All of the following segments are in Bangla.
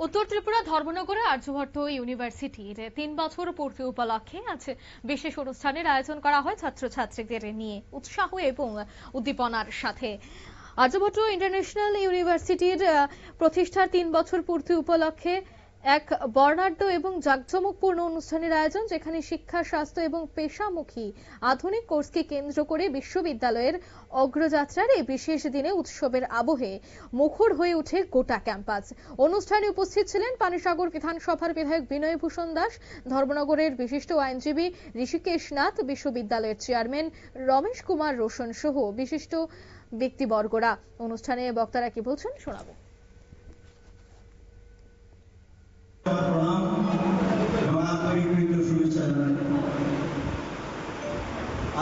উত্তর ত্রিপুরা ধর্মনগরে আর্যভট্ট ইউনিভার্সিটির 3 বছর পূর্তি উপলক্ষে আজ বিশেষ অনুষ্ঠানের আয়োজন করা হয় ছাত্রছাত্রীদের নিয়ে উৎসাহ এবং উদ্দীপনার সাথে। আর্যভট্ট ইন্টারন্যাশনাল ইউনিভার্সিটির প্রতিষ্ঠার 3 বছর পূর্তি উপলক্ষে এক বর্ণাঢ্য এবং জাঁকজমকপূর্ণ অনুষ্ঠানের আয়োজন, যেখানে শিক্ষা, স্বাস্থ্য এবং পেশামুখী আধুনিক কোর্সকে কেন্দ্র করে বিশ্ববিদ্যালয়ের অগ্রযাত্রার এই বিশেষ দিনে উৎসবের আবহে মুখর হয়ে ওঠে গোটা ক্যাম্পাস। অনুষ্ঠানে উপস্থিত ছিলেন পানিসাগর বিধানসভার বিধায়ক বিনয় ভূষণ দাস, ধর্মনগরের বিশিষ্ট আইনজীবী ঋষিকেশ নাথ, বিশ্ববিদ্যালয়ের চেয়ারম্যান রমেশ কুমার রোশন সহ বিশিষ্ট ব্যক্তিবর্গরা। অনুষ্ঠানে বক্তারা কি বলছেন শোনাবো।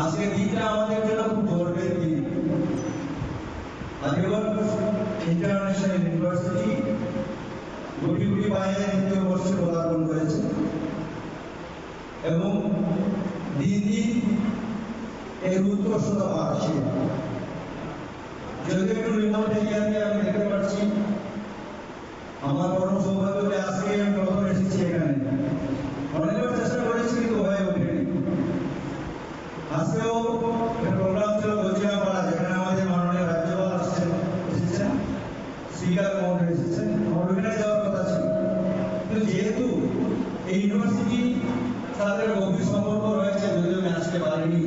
আজকের দিনটা আমাদের জন্য খুব গর্বের দিন। আর্যভট্ট ইন্টারন্যাশনাল ইউনিভার্সিটি গুটি গুটি পায়ে দ্বিতীয় বর্ষে পদার্পণ করেছে এবং দিন দিন এর উৎকর্ষতা বাড়ছে। যদি একটু রিমোট এরিয়াতে আমি দেখতে পাচ্ছি, আমার বড় সৌভাগ্য যে আজকে প্রথম এসেছি এখানে। অনেকবার চেষ্টা করেছি কিন্তু হয়ে ওঠেনি। আজকেও প্রোগ্রাম ছিল গজিয়াপাড়া, যেখানে আমাদের মাননীয় রাজ্যপাল এসেছেন, স্পিকার মহোদয় এসেছেন, আমার ওখানে যাওয়ার কথা ছিল। কিন্তু যেহেতু এই ইউনিভার্সিটি তাদের গভীর সম্পর্ক রয়েছে, যদিও আমি আসতে পারিনি,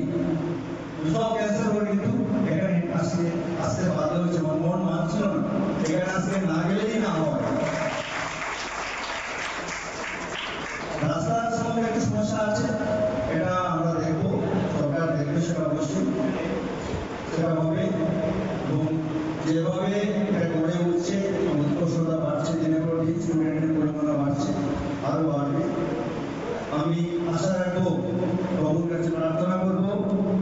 সব ক্যান্সেল করে কিন্তু এখানে আসতে বাধ্য হয়েছে। আমার মন মানছিল না, এখানে আজকে না গেলেই না হয়। রাস্তার সঙ্গে একটু সমস্যা আছে, এটা আমরা দেখবো, সরকার দেখবে, সেটা অবশ্যই সেটা হবে। এবং যেভাবে এটা গড়ে উঠছে, উৎকর্ষতা বাড়ছে, দিনের পর দিন স্টুডেন্টের পরিমাণও বাড়ছে, আরো বাড়বে। আমি আশা রাখবো, প্রভুর কাছে প্রার্থনা করবো,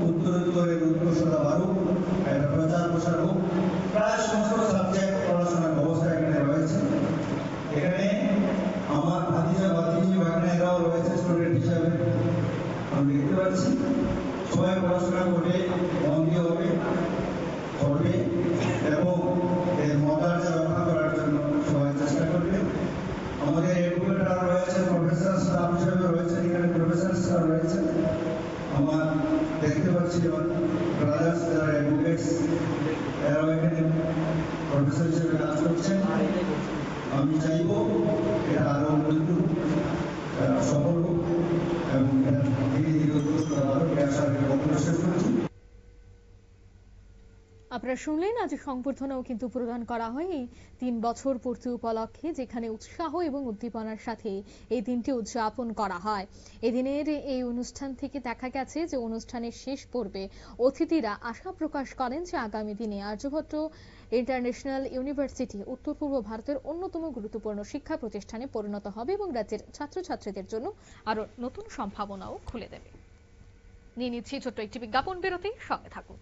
উত্তরোত্তরের উৎকর্ষতা বাড়ুক, এটা প্রচার প্রসার হোক। প্রায় সমস্ত সাবজেক্ট পড়াশোনার ব্যবস্থা এখানে রয়েছে। এখানে আমার ভাতিজা ভাতিজি ভাগ্নেরাও রয়েছে স্টুডেন্ট হিসাবে, আমি দেখতে পাচ্ছি। সবাই পড়াশোনা করে মন দিয়ে হবে এবং এর মর্যাদা রক্ষা করার জন্য সবাই চেষ্টা করবে। আমাদের এডুকেটর রয়েছে, প্রফেসর স্টাফ হিসেবে রয়েছে, এখানে প্রফেসর স্টাফ রয়েছে। আমার দেখতে পাচ্ছি ব্রাদার্স যারা এডুকেটস, এরাও এখানে প্রফেসর হিসেবে কাজ করছেন। আমি চাইব এটা আরো উন্নত সফল হোক এবং ধীরে ধীরে শেষ করছি। আপনারা শুনলেন, আজ সংবর্ধনাও কিন্তু প্রদান করা হয় এই 3 বছর পূর্তি উপলক্ষে, যেখানে উৎসাহ এবং উদ্দীপনার সাথে এই দিনটি উদযাপন করা হয়। এদিনের এই অনুষ্ঠান থেকে দেখা গেছে যে অনুষ্ঠানের শেষ পর্বে অতিথিরা আশা প্রকাশ করেন যে আগামী দিনে আর্যভট্ট ইন্টারন্যাশনাল ইউনিভার্সিটি উত্তর পূর্ব ভারতের অন্যতম গুরুত্বপূর্ণ শিক্ষা প্রতিষ্ঠানে পরিণত হবে এবং রাজ্যের ছাত্রছাত্রীদের জন্য আরো নতুন সম্ভাবনাও খুলে দেবে। নিয়ে নিচ্ছি ছোট্ট একটি বিজ্ঞাপন বিরতি, সঙ্গে থাকুন।